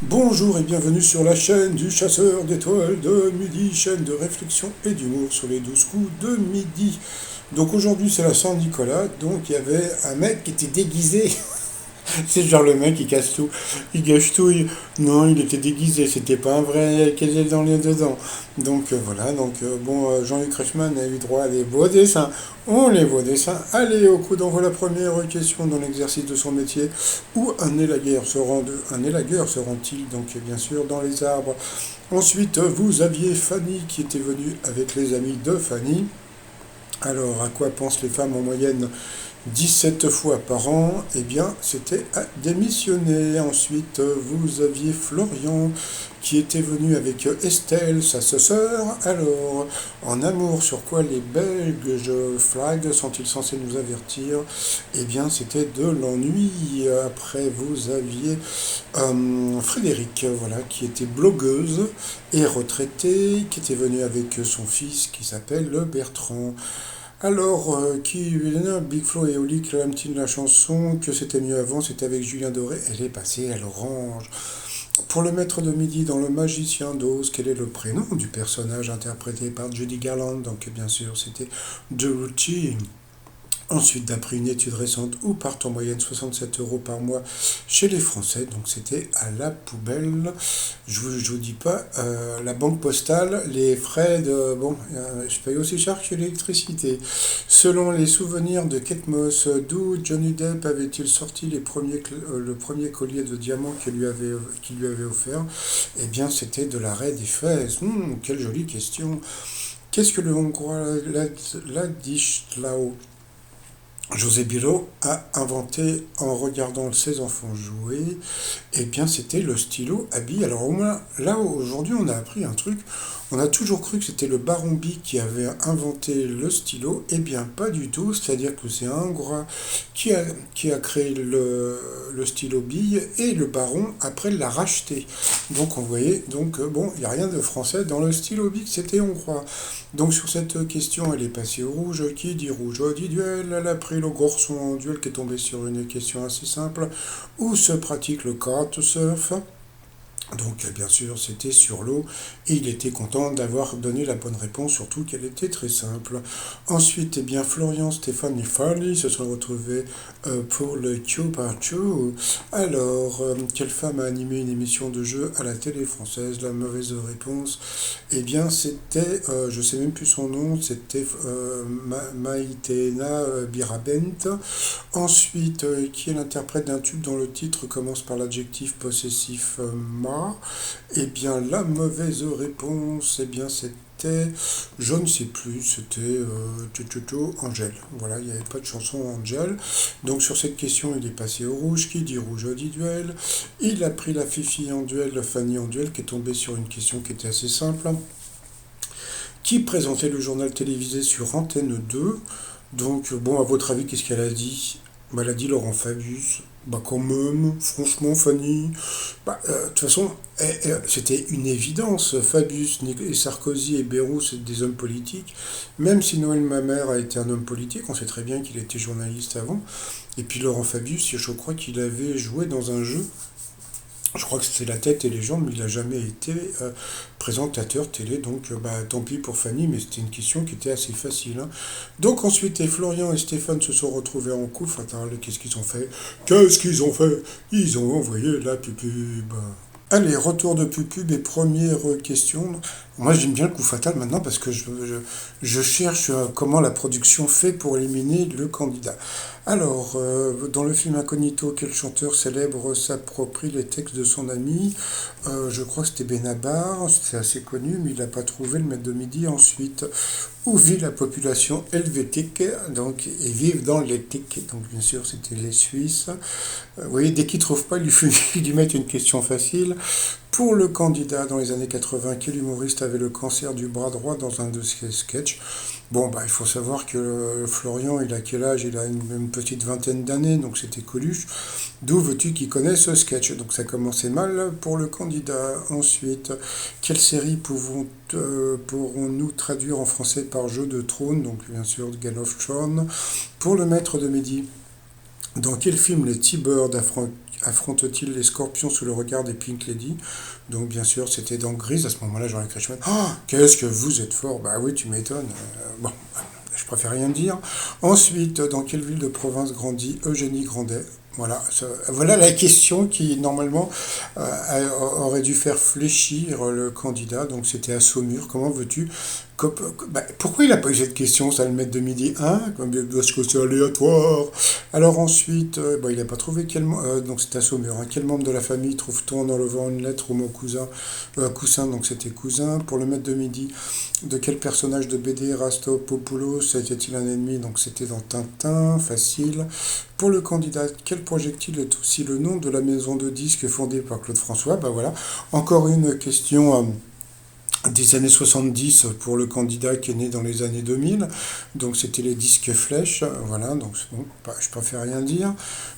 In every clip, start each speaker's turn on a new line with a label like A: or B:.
A: Bonjour et bienvenue sur la chaîne du chasseur d'étoiles de midi, chaîne de réflexion et d'humour sur les 12 coups de midi. Donc aujourd'hui c'est la Saint-Nicolas, donc il y avait un mec qui était déguisé. C'est genre le mec il casse tout, il gâche tout. Non, il était déguisé, c'était pas un vrai qu'elle est dans les dedans. Donc voilà, Jean-Luc Reichmann a eu droit à des beaux dessins. On les beaux dessins. Allez, au coup d'envoi la première question dans l'exercice de son métier. Où un élagueur se rend-il donc bien sûr dans les arbres. Ensuite, vous aviez Fanny qui était venue avec les amis de Fanny. Alors, à quoi pensent les femmes en moyenne 17 fois par an? Eh bien, c'était à démissionner. Ensuite, vous aviez Florian qui était venu avec Estelle, sa sœur. Alors, en amour, sur quoi les Belges flag sont-ils censés nous avertir? Eh bien, c'était de l'ennui. Après, vous aviez Frédéric, voilà, qui était blogueuse et retraitée, qui était venue avec son fils qui s'appelle Bertrand. Alors, qui Big Flo et Oli clament-ils la chanson que c'était mieux avant, c'était avec Julien Doré, elle est passée à l'orange. Pour le maître de midi dans Le Magicien d'Oz, quel est le prénom du personnage interprété par Judy Garland? Donc bien sûr, c'était Dorothy. Ensuite, d'après une étude récente, où partent en moyenne 67 € par mois chez les Français, donc c'était à la poubelle. Je vous dis pas, la banque postale, les frais de... Bon, je paye aussi cher que l'électricité. Selon les souvenirs de Kate Moss, d'où Johnny Depp avait-il sorti le premier collier de diamants qu'il lui avait offert? Eh bien, c'était de l'arrêt des fesses. Quelle jolie question. Qu'est-ce que le Hongrois Ladislau José Bilot a inventé en regardant ses enfants jouer? Eh bien, c'était le stylo à billes. Alors, au moins, là, aujourd'hui, on a appris un truc. On a toujours cru que c'était le baron Bic qui avait inventé le stylo. Eh bien, pas du tout. C'est-à-dire que c'est un Hongrois qui a, qui a créé le stylo bille et le baron, après, l'a racheté. Donc, on voyait, bon, il n'y a rien de français dans le stylo Bic, c'était hongrois. Donc, sur cette question, elle est passée au rouge. Qui dit rouge dit duel. Elle a pris le garçon en duel qui est tombé sur une question assez simple. Où se pratique le kitesurf? Donc bien sûr c'était sur l'eau et il était content d'avoir donné la bonne réponse, surtout qu'elle était très simple. Ensuite, eh bien, Florian, Stéphane et Farley se sont retrouvés pour le Q par Q. Alors, quelle femme a animé une émission de jeu à la télé française? La mauvaise réponse, eh bien c'était, je sais même plus son nom, c'était Maïtena Birabent. Ensuite, qui est l'interprète d'un tube dont le titre commence par l'adjectif possessif ma? Eh bien, la mauvaise réponse, eh bien, c'était, je ne sais plus, c'était Angèle. Voilà, il n'y avait pas de chanson Angèle. Donc, sur cette question, il est passé au rouge. Qui dit rouge dit duel. Il a pris la Fifi en duel, la Fanny en duel, qui est tombée sur une question qui était assez simple. Qui présentait le journal télévisé sur Antenne 2? Donc, bon, à votre avis, qu'est-ce qu'elle a dit? Bah, elle a dit Laurent Fabius. Bah, quand même, franchement, Fanny. De toute façon, c'était une évidence. Fabius, et Sarkozy et Bayrou, c'est des hommes politiques. Même si Noël Mamère a été un homme politique, on sait très bien qu'il était journaliste avant. Et puis Laurent Fabius, je crois qu'il avait joué dans un jeu. Je crois que c'est la tête et les jambes, mais il n'a jamais été présentateur télé, donc tant pis pour Fanny, mais c'était une question qui était assez facile, hein. Donc ensuite, Florian et Stéphane se sont retrouvés en couple. Attends, qu'est-ce qu'ils ont fait? Qu'est-ce qu'ils ont fait? Ils ont envoyé la pupube. Allez, retour de pupube et première question. Moi, j'aime bien le coup fatal maintenant parce que je cherche comment la production fait pour éliminer le candidat. Alors, dans le film Incognito, quel chanteur célèbre s'approprie les textes de son ami? Je crois que c'était Benabar, c'est assez connu, mais il n'a pas trouvé le maître de midi. Ensuite, où vit la population helvétique? Donc, ils vivent dans l'éthique. Donc, bien sûr, c'était les Suisses. Vous voyez, dès qu'ils ne trouvent pas, il lui mettent une question facile. Pour le candidat dans les années 80, quel humoriste avait le cancer du bras droit dans un de ses sketchs? Bon, il faut savoir que Florian, il a quel âge? Il a une petite vingtaine d'années, donc c'était Coluche. D'où veux-tu qu'il connaisse ce sketch? Donc ça commençait mal pour le candidat. Ensuite, quelle série pourrons-nous traduire en français par Jeu de Trône? Donc bien sûr, Game of Thrones. Pour le maître de midi, dans quel film les T-Birds affronte-t-il les scorpions sous le regard des Pink Lady? Donc bien sûr, c'était dans Grise. À ce moment-là, Jean-Luc Reichmann. Ah, qu'est-ce que vous êtes fort! Bah oui, tu m'étonnes. Bon, je préfère rien dire. Ensuite, dans quelle ville de province grandit Eugénie Grandet? Voilà, voilà la question qui, normalement, aurait dû faire fléchir le candidat. Donc, c'était à Saumur. Comment veux-tu pourquoi il n'a pas eu cette question, ça le met de midi 1, parce que c'est aléatoire. Alors ensuite, il n'a pas trouvé donc c'est à Saumur, hein. Quel membre de la famille trouve-t-on en enlevant une lettre au mot cousin, coussin, donc c'était cousin. Pour le maître de midi, de quel personnage de BD Rastopopoulos était-il un ennemi? Donc c'était dans Tintin, facile. Pour le candidat, quel projectile est aussi le nom de la maison de disques fondée par Claude François? Ben voilà, encore une question des années 70 pour le candidat qui est né dans les années 2000. Donc c'était les disques flèches. Voilà, donc bon, je préfère rien dire.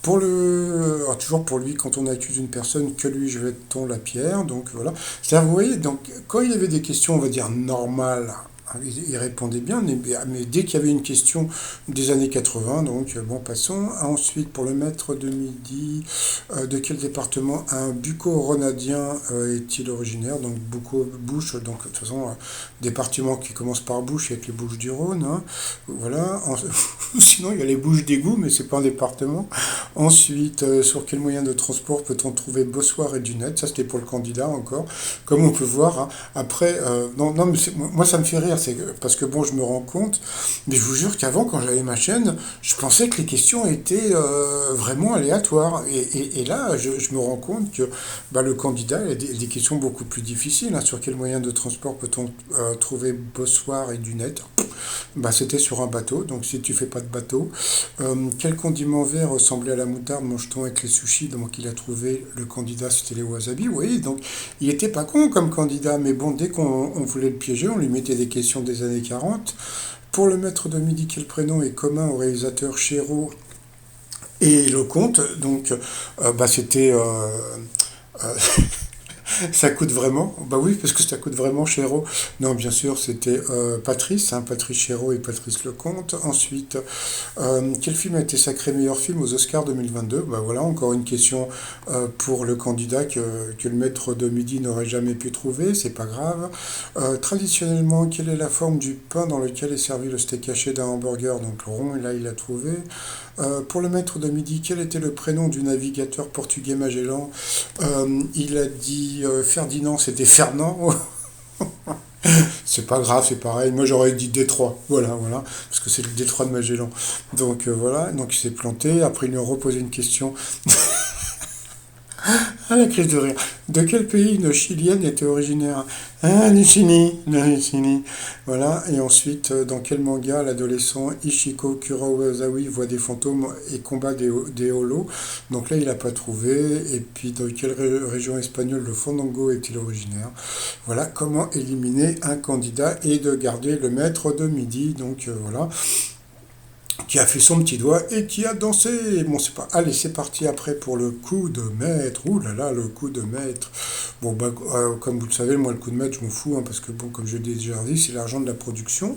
A: Toujours pour lui, quand on accuse une personne, que lui jette-t-on la pierre? Donc voilà. C'est-à-dire, vous voyez, donc, quand il y avait des questions, on va dire, normales, il répondait bien, mais dès qu'il y avait une question des années 80, donc bon, passons. Ensuite, pour le maître de midi, de quel département un bucco-ronadien est-il originaire? Donc, Bouche, donc de toute façon, département qui commence par Bouche avec les Bouches du Rhône. Hein. Voilà. Sinon, il y a les Bouches d'égout, mais c'est pas un département. Ensuite, sur quel moyen de transport peut-on trouver Bossoir et Dunette? Ça, c'était pour le candidat encore. Comme on peut voir, hein. Après, non, mais moi, ça me fait rire. C'est parce que bon, je me rends compte, mais je vous jure qu'avant, quand j'avais ma chaîne, je pensais que les questions étaient vraiment aléatoires. Et là, je me rends compte que le candidat a des questions beaucoup plus difficiles. Hein. Sur quel moyen de transport peut-on trouver Bossoir et Dunette? C'était sur un bateau, donc si tu fais pas de bateau. Quel condiment vert ressemblait à la moutarde mange-t-on avec les sushis? Donc il a trouvé le candidat, c'était les wasabi. Oui, donc il était pas con comme candidat, mais bon, dès qu'on voulait le piéger, on lui mettait des questions des années 40. Pour le maître de midi, quel prénom est commun aux réalisateurs Chéreau et Lecomte? Donc c'était... ça coûte vraiment? Bah oui, parce que ça coûte vraiment Chéreau. Non, bien sûr, c'était Patrice, hein, Patrice Chéreau et Patrice Lecomte. Ensuite, quel film a été sacré meilleur film aux Oscars 2022? Bah voilà, encore une question pour le candidat que le maître de midi n'aurait jamais pu trouver, c'est pas grave. Traditionnellement, quelle est la forme du pain dans lequel est servi le steak haché d'un hamburger? Donc le rond, et là, il a trouvé. Pour le maître de midi, quel était le prénom du navigateur portugais Magellan? Il a dit Ferdinand, c'était Fernand. C'est pas grave, c'est pareil. Moi j'aurais dit Détroit, voilà, parce que c'est le Détroit de Magellan. Donc voilà, donc il s'est planté. Après il lui a reposé une question. Ah, la crise de rire. De quel pays une Chilienne était originaire? Ah, du Chili, du Chili. Voilà. Et ensuite, dans quel manga l'adolescent Ichiko Kurosawa voit des fantômes et combat des holos? Donc là, il n'a pas trouvé. Et puis, dans quelle région espagnole le fandango est-il originaire? Voilà. Comment éliminer un candidat et de garder le maître de midi. Donc voilà, qui a fait son petit doigt et qui a dansé. Bon, c'est pas. Allez, c'est parti après pour le coup de maître. Ouh là là, le coup de maître. Bon, comme vous le savez, moi, le coup de maître, je m'en fous, hein, parce que, bon, comme je l'ai déjà dit, c'est l'argent de la production.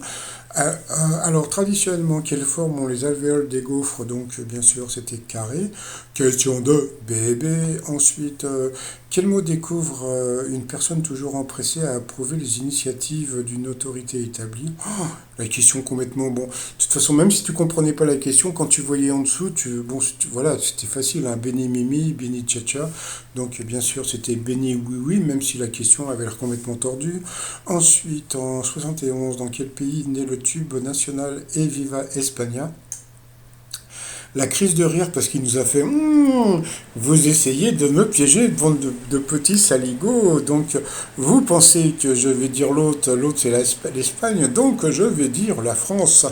A: Alors, traditionnellement, quelle forme ont les alvéoles des gaufres? Donc, bien sûr, c'était carré. Question de bébé. Ensuite, quel mot découvre une personne toujours empressée à approuver les initiatives d'une autorité établie? Oh, la question complètement... Bon, de toute façon, même si tu comprenais pas la question, quand tu voyais en dessous, voilà, c'était facile, hein, Béni Mimi, Béni Tcha-Tcha. Donc, bien sûr, c'était Béni Oui Oui, même si la question avait l'air complètement tordue. Ensuite, en 71, dans quel pays naît le tube national Et Viva España? La crise de rire parce qu'il nous a fait vous essayez de me piéger, bande de petits saligots. Donc vous pensez que je vais dire l'autre c'est l'Espagne, donc je vais dire la France.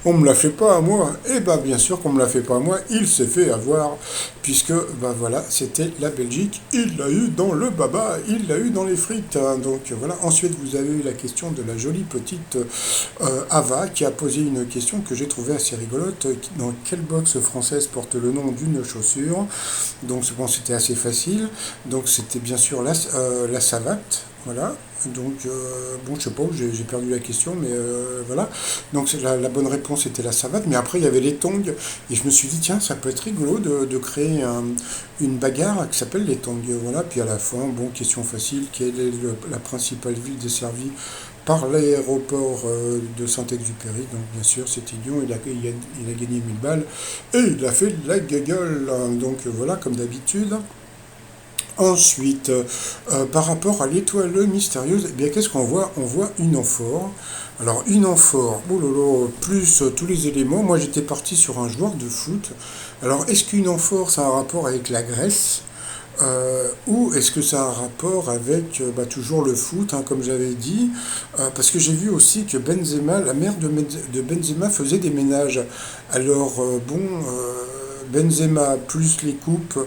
A: On me la fait pas à moi. Et bien sûr qu'on me la fait pas à moi, il s'est fait avoir, puisque voilà, c'était la Belgique, il l'a eu dans le baba, il l'a eu dans les frites. Hein. Donc voilà, ensuite vous avez eu la question de la jolie petite Ava qui a posé une question que j'ai trouvée assez rigolote. Dans quel boxe française porte le nom d'une chaussure. Donc bon, c'était assez facile. Donc c'était bien sûr la savate. Voilà. Donc bon, je sais pas, j'ai perdu la question, mais voilà. Donc la bonne réponse était la savate. Mais après, il y avait les tongs. Et je me suis dit, tiens, ça peut être rigolo de créer une bagarre qui s'appelle les tongs. Voilà. Puis à la fin, bon, question facile, quelle est la principale ville desservie par l'aéroport de Saint-Exupéry? Donc bien sûr, c'était Lyon, il a gagné 1000 balles et il a fait de la gueule. Donc voilà, comme d'habitude. Ensuite, par rapport à l'étoile mystérieuse, eh bien qu'est-ce qu'on voit? On voit une amphore. Alors une amphore, oh là là, plus tous les éléments. Moi j'étais parti sur un joueur de foot. Alors est-ce qu'une amphore ça a un rapport avec la Grèce? Ou est-ce que ça a un rapport avec toujours le foot, hein, comme j'avais dit, parce que j'ai vu aussi que Benzema, la mère de Benzema faisait des ménages. Alors Benzema plus les coupes,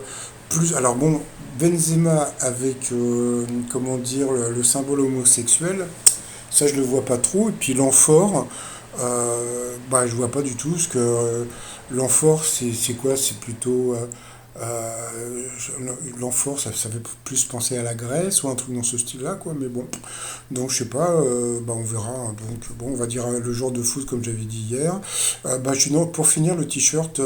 A: plus alors bon, Benzema avec comment dire le symbole homosexuel, ça je le vois pas trop. Et puis l'amphore, je vois pas du tout ce que l'amphore c'est quoi? C'est plutôt l'amphore, ça fait plus penser à la Grèce ou un truc dans ce style-là, quoi. Mais bon, donc je sais pas, on verra. Donc bon, on va dire le jour de foot comme j'avais dit hier. Pour finir, le t-shirt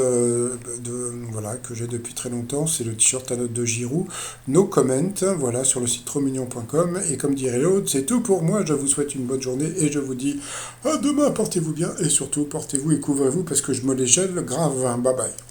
A: voilà que j'ai depuis très longtemps, c'est le t-shirt à note de Giroud. No comment, voilà sur le site trosmignon.com. Et comme dirait l'autre, c'est tout pour moi. Je vous souhaite une bonne journée et je vous dis à demain. Portez-vous bien et surtout portez-vous et couvrez-vous parce que je me les gèle grave. Bye bye.